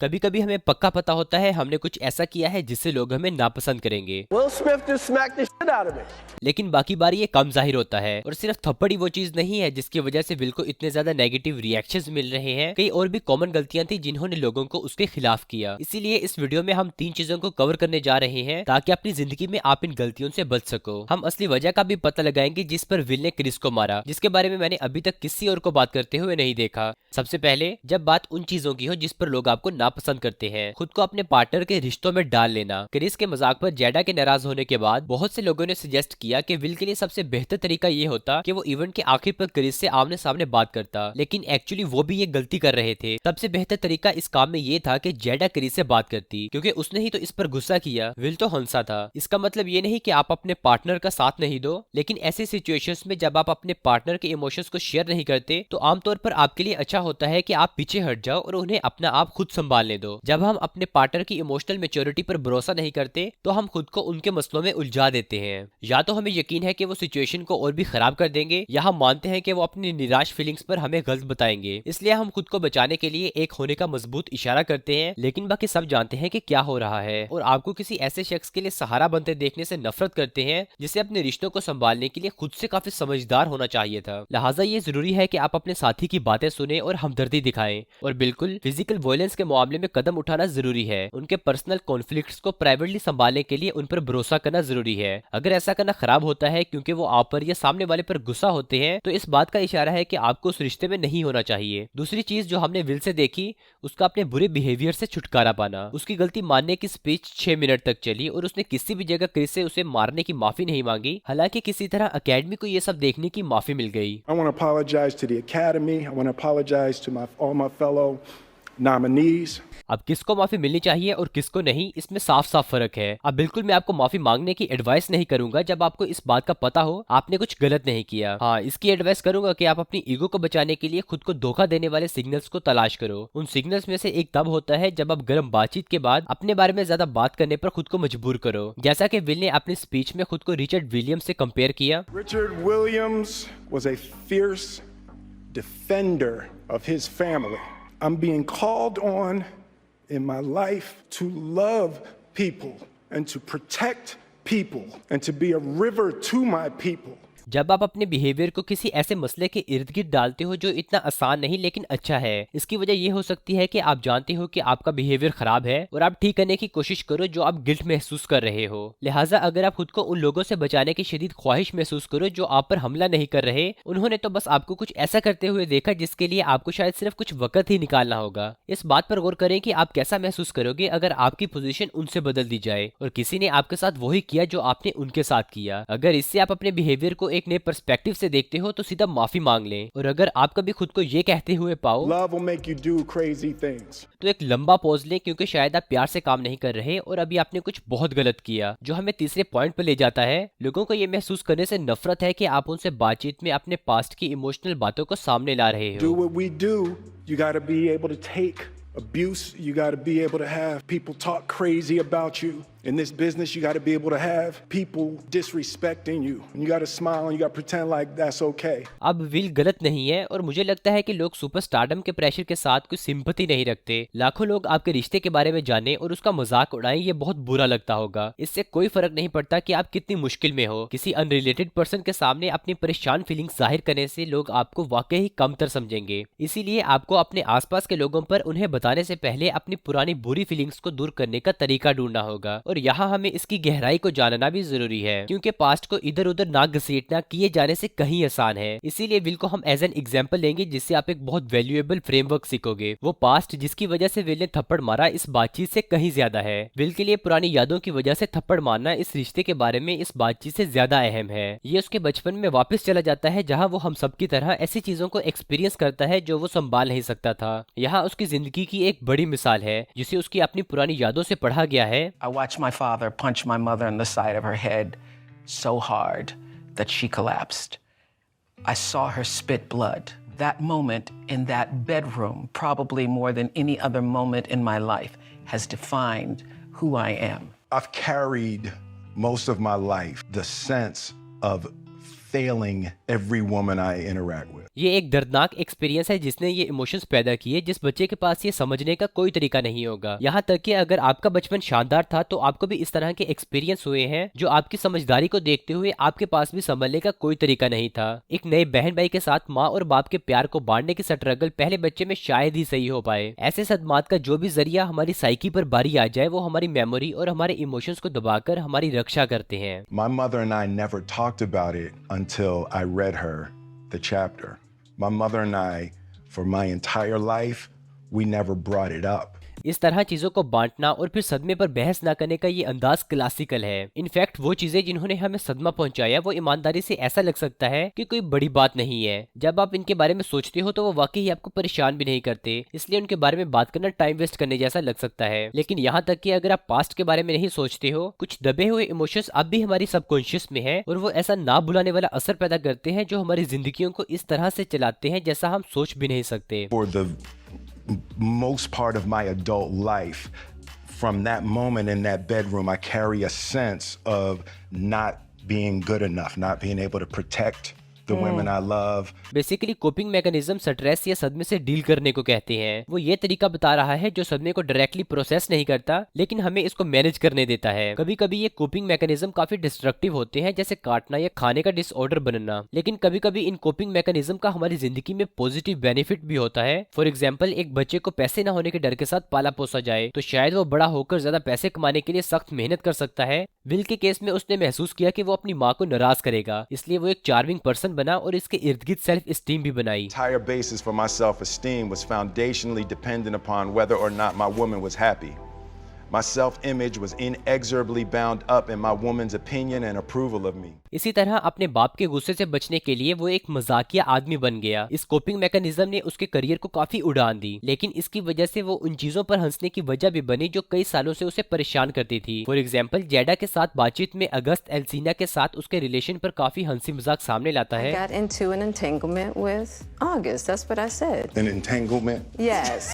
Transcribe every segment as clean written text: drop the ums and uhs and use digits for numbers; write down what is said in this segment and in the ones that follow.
कभी कभी हमें पक्का पता होता है हमने कुछ ऐसा किया है जिससे लोग हमें नापसंद करेंगे, Will Smith just smacked the shit out of me. लेकिन बाकी बार ये कम जाहिर होता है। और सिर्फ थप्पड़ ही वो चीज नहीं है जिसकी वजह से विल को इतने ज्यादा नेगेटिव रिएक्शंस मिल रहे हैं। कई और भी कॉमन गलतियां थी जिन्होंने लोगों को उसके खिलाफ किया। इसीलिए इस वीडियो में हम 3 चीजों को कवर करने जा रहे हैं ताकि अपनी जिंदगी में आप इन गलतियों से बच सको। हम असली वजह का भी पता लगाएंगे जिस पर विल ने क्रिस को मारा, जिसके बारे में मैंने अभी तक किसी और को बात करते हुए नहीं देखा। सबसे पहले जब बात उन चीजों की हो जिस पर लोग आपको नापसंद करते हैं, खुद को अपने पार्टनर के रिश्तों में डाल लेना। क्रिस के मजाक पर जेडा के नाराज होने के बाद बहुत से लोगों ने सजेस्ट किया कि विल के लिए सबसे बेहतर तरीका ये होता कि वो इवेंट के आखिर पर क्रिस से आमने सामने बात करता, लेकिन एक्चुअली वो भी ये गलती कर रहे थे। सबसे बेहतर तरीका इस काम में ये था कि जेडा क्रिस से बात करती, क्योंकि उसने ही तो इस पर गुस्सा किया। विल तो हंसा था। इसका मतलब ये नहीं कि आप अपने पार्टनर का साथ नहीं दो, लेकिन ऐसी सिचुएशंस में जब आप अपने पार्टनर के इमोशंस को शेयर नहीं करते तो आमतौर पर आपके लिए अच्छा होता है कि आप पीछे हट जाओ और उन्हें अपना आप खुद संभालने दो। जब हम अपने पार्टनर की इमोशनल मेच्योरिटी पर भरोसा नहीं करते तो हम खुद को उनके मसलों में उलझा देते हैं। या तो हमें यकीन है कि वो सिचुएशन को और भी खराब कर देंगे, या हम मानते हैं कि वो अपनी निराश फीलिंग्स पर हमें गलत बताएंगे। इसलिए हम खुद को बचाने के लिए एक होने का मजबूत इशारा करते हैं, लेकिन बाकी सब जानते हैं कि क्या हो रहा है और आपको किसी ऐसे शख्स के लिए सहारा बनते देखने से नफरत करते हैं जिसे अपने रिश्तों को संभालने के लिए खुद से काफी समझदार होना चाहिए था। लिहाजा ये जरूरी है कि आप अपने साथी की बातें सुने और हमदर्दी दिखाएं, और बिल्कुल फिजिकल वायलेंस के मामले में कदम उठाना जरूरी है। उनके पर्सनल कॉन्फ्लिक्ट्स को प्राइवेटली संभालने के लिए उन पर भरोसा करना जरूरी है। अगर ऐसा करना खराब होता है क्योंकि वो आप पर या सामने वाले पर गुस्सा होते हैं तो इस बात का इशारा है कि आपको उस रिश्ते में नहीं होना चाहिए। दूसरी चीज जो हमने विल से देखी, उसका अपने बुरे बिहेवियर से छुटकारा पाना। उसकी गलती मानने की स्पीच 6 मिनट तक चली और उसने किसी भी जगह क्रिस से उसे मारने की माफी नहीं मांगी। हालांकि किसी तरह अकेडमी को ये सब देखने की माफी मिल गई। I want to apologize to the Academy. I want to apologize to all my fellow nominees. अब किसको माफी मिलनी चाहिए और किसको नहीं, इसमें साफ साफ फर्क है। अब बिल्कुल मैं आपको माफी मांगने की एडवाइस नहीं करूंगा जब आपको इस बात का पता हो आपने कुछ गलत नहीं किया। हाँ, इसकी एडवाइस करूंगा कि आप अपनी ईगो को बचाने के लिए खुद को धोखा देने वाले सिग्नल्स को तलाश करो। उन सिग्नल्स में से एक तब होता है जब आप गर्म बातचीत के बाद अपने बारे में ज्यादा बात करने पर खुद को मजबूर करो, जैसा कि विल ने अपनी स्पीच में खुद को रिचर्ड विलियम्स से कंपेयर किया। Richard Williams was a fierce defender of his family. I'm being called on in my life to love people and to protect people and to be a river to my people. जब आप अपने behaviour को किसी ऐसे मसले के इर्द गिर्द डालते हो जो इतना आसान नहीं लेकिन अच्छा है, इसकी वजह यह हो सकती है कि आप जानते हो कि आपका बिहेवियर खराब है और आप ठीक करने की कोशिश करो जो आप गिल्ट महसूस कर रहे हो। लिहाजा अगर आप खुद को उन लोगों से बचाने की शदीद ख्वाहिश महसूस करो जो आप पर हमला नहीं कर रहे, उन्होंने तो बस आपको कुछ ऐसा करते हुए देखा जिसके लिए आपको शायद सिर्फ कुछ वक्त ही निकालना होगा। इस बात पर गौर करें कि आप कैसा महसूस करोगे अगर आपकी पोजीशन उनसे बदल दी जाए और किसी ने आपके साथ वही किया जो आपने उनके साथ किया। अगर इससे आप अपने बिहेवियर को एक नए पर्सपेक्टिव से देखते हो तो सीधा माफी मांग लें, और अगर आप कभी खुद को ये कहते हुए पाओ Love will make you do crazy things. तो एक लंबा पॉज लें, क्योंकि शायद आप प्यार से काम नहीं कर रहे और अभी आपने कुछ बहुत गलत किया, जो हमें तीसरे पॉइंट पर ले जाता है। लोगों को ये महसूस करने से नफरत है कि आप उनसे बातचीत में अपने पास्ट की इमोशनल बातों को सामने ला रहे Do हो। what we do. You got to be able to take abuse. You got to be able to have people talk crazy about you. In this business, you got to be able to have people disrespecting you. And you got to smile and you got to pretend like that's okay. अब will गलत नहीं है और मुझे लगता है कि लोग सुपरस्टारडम के प्रेशर के साथ कोई सिंपैथी नहीं रखते। लाखों लोग आपके रिश्ते के बारे में जाने और उसका मजाक उड़ाएं, ये बहुत बुरा लगता होगा। इससे कोई फर्क नहीं पड़ता कि आप कितनी मुश्किल में हो। किसी अनरिलेटेड पर्सन के सामने अपनी परेशान फीलिंग्स जाहिर करने से लोग आपको वाकई ही कमतर समझेंगे। इसीलिए आपको अपने आसपास के लोगों पर उन्हें बताने से पहले अपनी पुरानी बुरी फीलिंग्स को दूर करने का तरीका ढूंढना होगा, और यहाँ हमें इसकी गहराई को जानना भी जरूरी है, क्योंकि पास्ट को इधर उधर ना घसीटना किए जाने से कहीं आसान है। इसीलिए विल को हम एज एन एग्जाम्पल लेंगे जिससे आप एक बहुत वैल्यूएबल फ्रेमवर्क सीखोगे। वो पास्ट जिसकी वजह से विल ने थप्पड़ मारा इस बातचीत से कहीं ज्यादा है। विल के लिए पुरानी यादों की वजह से थप्पड़ मारना इस रिश्ते के बारे में इस बातचीत से ज्यादा अहम है। ये उसके बचपन में वापस चला जाता है जहाँ वो हम सबकी तरह ऐसी चीजों को एक्सपीरियंस करता है जो वो संभाल नहीं सकता था। यहाँ उसकी जिंदगी की एक बड़ी मिसाल है जिसे उसकी अपनी पुरानी यादों से पढ़ा गया है। I watched my father punch my mother in the side of her head so hard that she collapsed. I saw her spit blood. That moment in that bedroom, probably more than any other moment in my life, has defined who I am. I've carried most of my life the sense of failing every woman I interact with. ये एक दर्दनाक experience है जिसने ये emotions पैदा किए जिस बच्चे के पास ये समझने का कोई तरीका नहीं होगा। यहाँ तक कि अगर आपका बचपन शानदार था तो आपको भी इस तरह के एक्सपीरियंस हुए हैं जो आपकी समझदारी को देखते हुए आपके पास भी संभलने का कोई तरीका नहीं था। एक नए बहन भाई के साथ माँ और बाप के प्यार को बांटने की स्ट्रगल पहले बच्चे में शायद ही सही हो पाए। ऐसे सदमात का जो भी जरिया हमारी साइकी पर बारी आ जाए वो हमारी मेमोरी और हमारे इमोशंस को दबाकर हमारी रक्षा करते हैं। My mother and I never talked about it until I read her the chapter. My mother and I, for my entire life, we never brought it up. इस तरह चीजों को बांटना और फिर सदमे पर बहस ना करने का ये अंदाज क्लासिकल है। इनफैक्ट वो चीजें जिन्होंने हमें सदमा पहुंचाया वो ईमानदारी से ऐसा लग सकता है कि कोई बड़ी बात नहीं है। जब आप इनके बारे में सोचते हो तो वो वाकई आपको परेशान भी नहीं करते, इसलिए उनके बारे में बात करना टाइम वेस्ट करने जैसा लग सकता है। लेकिन यहाँ तक कि अगर आप पास्ट के बारे में नहीं सोचते हो, कुछ दबे हुए इमोशंस अब भी हमारी सबकॉन्शियस में है और वो ऐसा ना भुलाने वाला असर पैदा करते हैं जो हमारी जिंदगियों को इस तरह से चलाते हैं जैसा हम सोच भी नहीं सकते। For the most part of my adult life, from that moment in that bedroom, I carry a sense of not being good enough, not being able to protect the women I love. Basically coping mechanism stress या सदमे से deal करने को कहते हैं। वो ये तरीका बता रहा है जो सदमे को डायरेक्टली प्रोसेस नहीं करता लेकिन हमें इसको मैनेज करने देता है। कभी कभी ये कोपिंग मैकेनिज्म काफी डिस्ट्रक्टिव होते हैं जैसे काटना या खाने का डिसऑर्डर बनना, लेकिन कभी कभी इन कोपिंग मैकेनिज्म का हमारी जिंदगी में पॉजिटिव बेनिफिट भी होता है। फॉर एग्जाम्पल, एक बच्चे को पैसे न होने के डर के साथ पाला पोसा जाए तो शायद वो बड़ा होकर ज्यादा पैसे कमाने के लिए सख्त मेहनत कर सकता है। विल के केस में उसने महसूस किया कि वो अपनी माँ को नाराज करेगा, इसलिए वो एक चार्मिंग पर्सन बना और इसके इर्द गिर्द सेल्फ स्टीम भी बनाई। Entire basis for my self-esteem was foundationally dependent upon whether or not my woman was happy. My self-image was inexorably bound up in my woman's opinion and approval of me. इसी तरह अपने बाप के गुस्से से बचने के लिए वो एक मजाकिया आदमी बन गया। इस कोपिंग मैकेनिज्म ने उसके करियर को काफी उड़ान दी, लेकिन इसकी वजह से वो उन चीजों पर हंसने की वजह भी बनी जो कई सालों से उसे परेशान करती थी। फॉर एग्जाम्पल, जेडा के साथ बातचीत में अगस्त एल्सीना के साथ उसके रिलेशन पर काफी हंसी मजाक सामने लाता I है। got into an entanglement with August. That's what I said. An entanglement, Yes.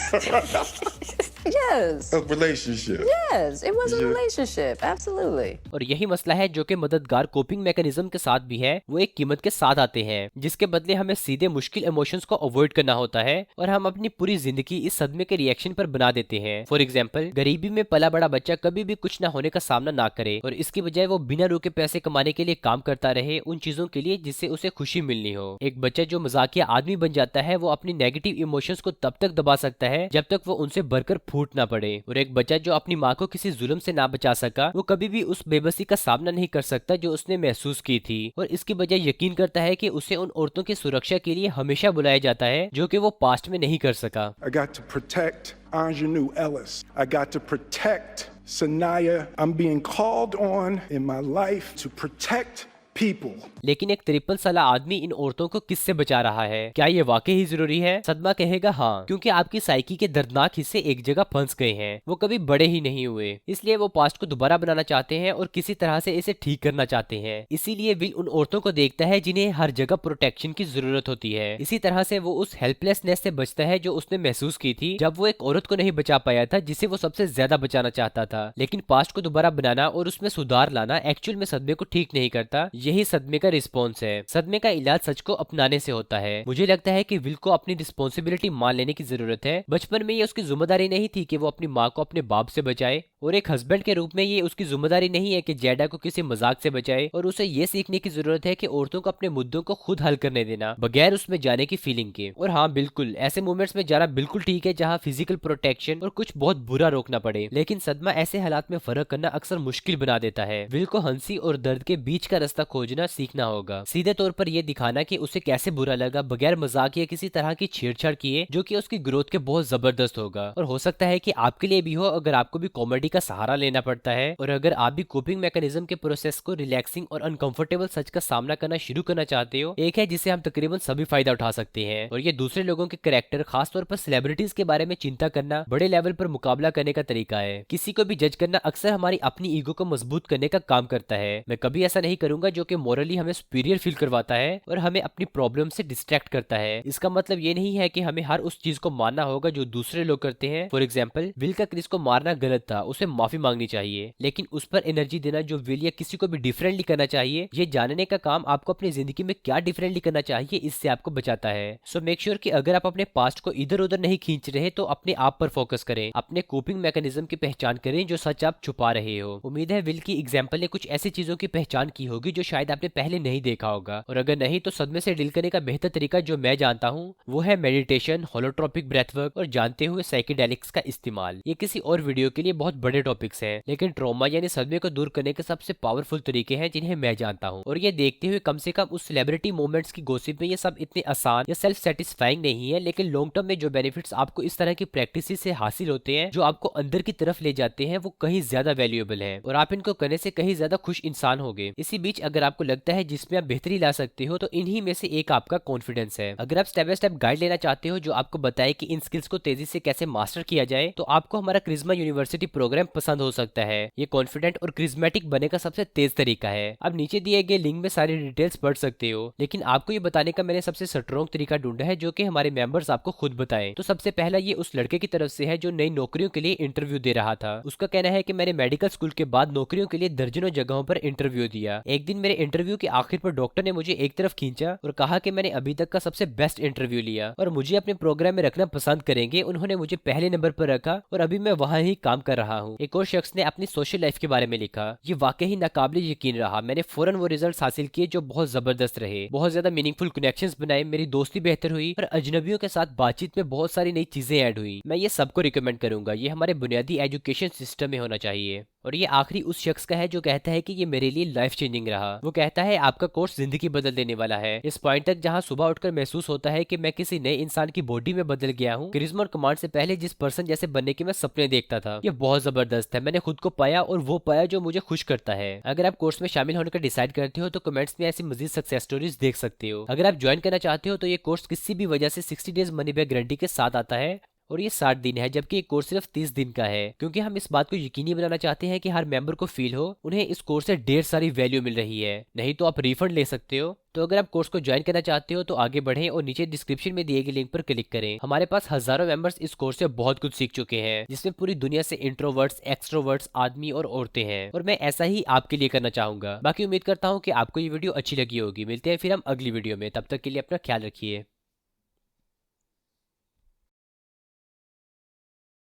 Yes. a relationship. Yes. It was a relationship. Absolutely. और यही मसला है जो कि मददगार कोपिंग मैकेनिज्म के साथ भी है। वो एक कीमत के साथ आते हैं जिसके बदले हमें सीधे मुश्किल इमोशंस को अवॉइड करना होता है और हम अपनी पूरी जिंदगी इस सदमे के रिएक्शन पर बना देते हैं। फॉर एग्जाम्पल, गरीबी में पला बड़ा बच्चा कभी भी कुछ ना होने का सामना ना करे और इसकी बजाय वो बिना रुके पैसे कमाने के लिए काम करता रहे उन चीजों के लिए जिससे उसे खुशी मिलनी हो। एक बच्चा जो मजाकिया आदमी बन जाता है वो अपनी नेगेटिव इमोशंस को तब तक दबा सकता है जब तक वो उनसे भरकर फूट ना पड़े। और एक बच्चा जो अपनी माँ को किसी जुल्म से ना बचा सका वो कभी भी उस बेबसी का सामना नहीं कर सकता जो उसने महसूस की थी और इसकी बजाय यकीन करता है कि उसे उन औरतों की सुरक्षा के लिए हमेशा बुलाया जाता है जो कि वो पास्ट में नहीं कर सका। I got to protect Ingenue Ellis. I got to protect Sanaya. I'm being called on in my life to protect people. लेकिन एक 53 साल आदमी इन औरतों को किससे बचा रहा है? क्या ये वाकई ही जरूरी है? सदमा कहेगा हाँ, क्योंकि आपकी साइकी के दर्दनाक हिस्से एक जगह फंस गए हैं, वो कभी बड़े ही नहीं हुए, इसलिए वो पास्ट को दोबारा बनाना चाहते हैं और किसी तरह से इसे ठीक करना चाहते हैं। इसीलिए विल उन औरतों को देखता है जिन्हें हर जगह प्रोटेक्शन की जरूरत होती है। इसी तरह से वो उस हेल्पलेसनेस से बचता है जो उसने महसूस की थी जब वो एक औरत को नहीं बचा पाया था जिसे वो सबसे ज्यादा बचाना चाहता था। लेकिन पास्ट को दोबारा बनाना और उसमें सुधार लाना एक्चुअल में सदमे को ठीक नहीं करता। यही सदमे का रिस्पॉन्स है। सदमे का इलाज सच को अपनाने से होता है। मुझे लगता है कि विल को अपनी रिस्पॉन्सिबिलिटी मान लेने की जरूरत है। बचपन में ये उसकी जिम्मेदारी नहीं थी कि वो अपनी माँ को अपने बाप से बचाए और एक हस्बैंड के रूप में ये उसकी जिम्मेदारी नहीं है कि जेडा को किसी मजाक से बचाए और उसे ये सीखने की जरूरत है कि औरतों को अपने मुद्दों को खुद हल करने देना बगैर उसमें जाने की फीलिंग के। और हाँ बिल्कुल, ऐसे मोमेंट्स में जाना बिल्कुल ठीक है जहाँ फिजिकल प्रोटेक्शन और कुछ बहुत बुरा रोकना पड़े, लेकिन सदमा ऐसे हालात में फर्क करना अक्सर मुश्किल बना देता है। विल को हंसी और दर्द के बीच का रास्ता खोजना सीखना होगा। सीधे तौर पर यह दिखाना कि उसे कैसे बुरा लगा बगैर मजाक या किसी तरह की छेड़छाड़ किए, जो कि उसकी ग्रोथ के बहुत जबरदस्त होगा। और हो सकता है कि आपके लिए भी हो अगर आपको भी कॉमेडी का सहारा लेना पड़ता है और अगर आप भी कोपिंग मैकेनिज्म के प्रोसेस को रिलैक्सिंग और अनकंफर्टेबल सच का सामना करना शुरू करना चाहते हो। एक है जिसे हम तकरीबन सभी फायदा उठा सकते हैं और ये दूसरे लोगों के कैरेक्टर, खासतौर पर सेलिब्रिटीज के बारे में चिंता करना, बड़े लेवल पर मुकाबला करने का तरीका है। किसी को भी जज करना अक्सर हमारी अपनी ईगो को मजबूत करने का काम करता है। मैं कभी ऐसा नहीं करूंगा जो कि मोरली हमें सुपीरियर फील करवाता है और हमें अपनी प्रॉब्लम से डिस्ट्रैक्ट करता है। इसका मतलब ये नहीं है कि हमें हर उस चीज को मानना होगा जो दूसरे लोग करते हैं। फॉर एग्जाम्पल, विल का क्रिस को मारना गलत था, उसे माफी मांगनी चाहिए, लेकिन उस पर एनर्जी देना जो विल या किसी को भी डिफरेंटली करना चाहिए, ये जानने का काम आपको अपनी जिंदगी में क्या डिफरेंटली करना चाहिए इससे आपको बचाता है। सो मेक श्योर कि अगर आप अपने पास्ट को इधर उधर नहीं खींच रहे तो अपने आप पर फोकस करें, अपने कोपिंग मैकेनिज्म की पहचान करें जो सच आप छुपा रहे हो। उम्मीद है विल की एग्जाम्पल ने कुछ ऐसी चीजों की पहचान की होगी जो शायद आपने पहले नहीं देखा होगा, और अगर नहीं तो सदमे से डील करने का बेहतर तरीका जो मैं जानता हूँ वो है मेडिटेशन, होलोट्रोपिक ब्रेथवर्क और जानते हुए साइकेडेलिक्स का इस्तेमाल। ये किसी और वीडियो के लिए बहुत बड़े टॉपिक्स हैं, लेकिन ट्रॉमा यानी सदमे को दूर करने के सबसे पावरफुल तरीके हैं जिन्हें मैं जानता हूँ। और ये देखते हुए कम से कम उस सेलिब्रिटी मूवमेंट्स की गॉसिप में ये सब इतने आसान या सेल्फ सेटिस्फाइंग नहीं है, लेकिन लॉन्ग टर्म में जो बेनिफिट्स आपको इस तरह की प्रैक्टिस से हासिल होते हैं जो आपको अंदर की तरफ ले जाते हैं वो कहीं ज्यादा वैल्यूएबल है और आप इनको करने से कहीं ज्यादा खुश इंसान होगे। इसी बीच अगर आपको लगता है जिसमें आप बेहतरी ला सकते हो तो इन्हीं में से एक आपका कॉन्फिडेंस है। अगर आप स्टेप बाय स्टेप गाइड लेना चाहते हो जो आपको बताए कि इन स्किल्स को तेजी से कैसे मास्टर किया जाए तो आपको हमारा क्रिज्मा यूनिवर्सिटी प्रोग्राम पसंद हो सकता है। ये कॉन्फिडेंट और क्रिज्मेटिक बनने का सबसे तेज तरीका है। अब नीचे दिए गए लिंक में सारी डिटेल्स पढ़ सकते हो, लेकिन आपको ये बताने का मैंने सबसे स्ट्रॉन्ग तरीका ढूंढा है जो कि हमारे मेंबर्स आपको खुद बताएं। तो सबसे पहला ये उस लड़के की तरफ से है जो नई नौकरियों के लिए इंटरव्यू दे रहा था। उसका कहना है कि मैंने मेडिकल स्कूल के बाद नौकरियों के लिए दर्जनों जगहों पर इंटरव्यू दिया। एक दिन मेरे इंटरव्यू के आखिर पर डॉक्टर ने मुझे एक तरफ खींचा और कहा कि मैंने अभी तक का सबसे बेस्ट इंटरव्यू लिया और मुझे अपने प्रोग्राम में रखना पसंद करेंगे। उन्होंने मुझे पहले नंबर पर रखा और अभी मैं वहां ही काम कर रहा हूँ। एक और शख्स ने अपनी सोशल लाइफ के बारे में लिखा, ये वाकई नाकाबिल यकीन रहा। मैंने फौरन वो रिजल्ट हासिल किए जो बहुत जबरदस्त रहे, बहुत ज्यादा मीनिंगफुल कनेक्शंस बनाए, मेरी दोस्ती बेहतर हुई और अजनबियों के साथ बातचीत में बहुत सारी नई चीजें ऐड हुई। मैं ये सबको रिकमेंड करूंगा, ये हमारे बुनियादी एजुकेशन सिस्टम में होना चाहिए। और ये आखिरी उस शख्स का है जो कहता है कि ये मेरे लिए लाइफ चेंजिंग रहा। वो कहता है आपका कोर्स जिंदगी बदल देने वाला है, इस पॉइंट तक जहां सुबह उठकर महसूस होता है कि मैं किसी नए इंसान की बॉडी में बदल गया हूँ। करिश्मा और कमांड से पहले जिस पर्सन जैसे बनने के मैं सपने देखता था, ये बहुत जबरदस्त है। मैंने खुद को पाया और वो पाया जो मुझे खुश करता है। अगर आप कोर्स में शामिल होने का डिसाइड करते हो तो कमेंट्स में ऐसी मजीद सक्सेस स्टोरीज देख सकते हो। अगर आप ज्वाइन करना चाहते हो तो ये कोर्स किसी भी वजह से 60 डेज मनी बैक गारंटी के साथ आता है और ये 60 दिन है, जबकि कोर्स सिर्फ 30 दिन का है, क्योंकि हम इस बात को यकीनी बनाना चाहते हैं कि हर मेंबर को फील हो उन्हें इस कोर्स से ढेर सारी वैल्यू मिल रही है। नहीं तो आप रिफंड ले सकते हो। तो अगर आप कोर्स को ज्वाइन करना चाहते हो तो आगे बढ़ें और नीचे डिस्क्रिप्शन में दिए गए लिंक पर क्लिक करें। हमारे पास हजारों मेंबर्स इस कोर्स से बहुत कुछ सीख चुके हैं, जिसमें पूरी दुनिया से इंट्रोवर्ट्स, एक्सट्रोवर्ट्स, आदमी और औरतें हैं, और मैं ऐसा ही आपके लिए करना चाहूंगा। बाकी उम्मीद करता हूँ कि आपको ये वीडियो अच्छी लगी होगी। मिलते हैं फिर हम अगली वीडियो में, तब तक के लिए अपना ख्याल रखिए।